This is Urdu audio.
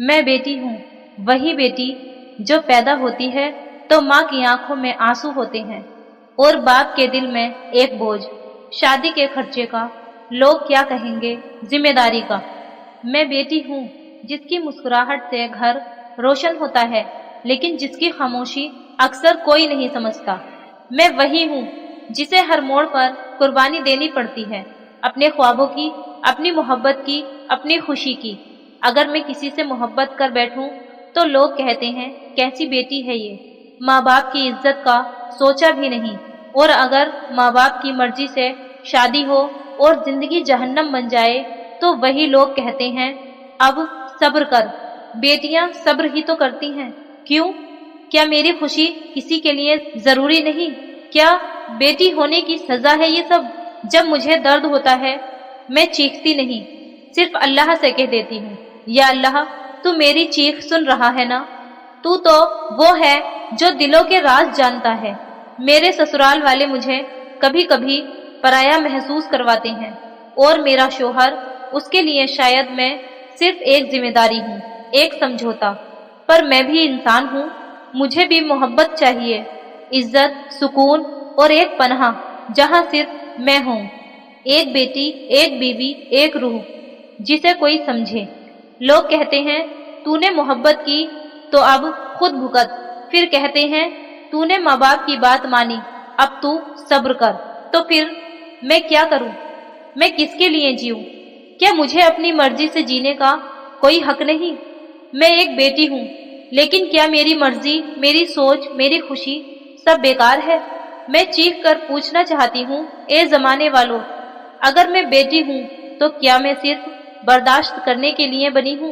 میں بیٹی ہوں، وہی بیٹی جو پیدا ہوتی ہے تو ماں کی آنکھوں میں آنسو ہوتے ہیں اور باپ کے دل میں ایک بوجھ، شادی کے خرچے کا، لوگ کیا کہیں گے، ذمہ داری کا۔ میں بیٹی ہوں جس کی مسکراہٹ سے گھر روشن ہوتا ہے لیکن جس کی خاموشی اکثر کوئی نہیں سمجھتا۔ میں وہی ہوں جسے ہر موڑ پر قربانی دینی پڑتی ہے، اپنے خوابوں کی، اپنی محبت کی، اپنی خوشی کی۔ اگر میں کسی سے محبت کر بیٹھوں تو لوگ کہتے ہیں کیسی بیٹی ہے یہ، ماں باپ کی عزت کا سوچا بھی نہیں۔ اور اگر ماں باپ کی مرضی سے شادی ہو اور زندگی جہنم بن جائے تو وہی لوگ کہتے ہیں اب صبر کر، بیٹیاں صبر ہی تو کرتی ہیں، کیوں؟ کیا میری خوشی کسی کے لیے ضروری نہیں؟ کیا بیٹی ہونے کی سزا ہے یہ سب؟ جب مجھے درد ہوتا ہے میں چیختی نہیں، صرف اللہ سے کہہ دیتی ہوں یا اللہ تو میری چیخ سن رہا ہے نا؟ تو وہ ہے جو دلوں کے راز جانتا ہے۔ میرے سسرال والے مجھے کبھی کبھی پرایا محسوس کرواتے ہیں اور میرا شوہر، اس کے لیے شاید میں صرف ایک ذمہ داری ہوں، ایک سمجھوتا۔ پر میں بھی انسان ہوں، مجھے بھی محبت چاہیے، عزت، سکون اور ایک پناہ جہاں صرف میں ہوں، ایک بیٹی، ایک بیوی، ایک روح جسے کوئی سمجھے۔ لوگ کہتے ہیں تو نے محبت کی تو اب خود بھگت، پھر کہتے ہیں تو نے ماں باپ کی بات مانی اب تو صبر کر۔ تو پھر میں کیا کروں؟ میں کس کے لیے جیوں؟ کیا مجھے اپنی مرضی سے جینے کا کوئی حق نہیں؟ میں ایک بیٹی ہوں لیکن کیا میری مرضی، میری سوچ، میری خوشی سب بیکار ہے؟ میں چیخ کر پوچھنا چاہتی ہوں اے زمانے والوں، اگر میں بیٹی ہوں تو کیا میں صرف برداشت کرنے کے لیے بنی ہوں؟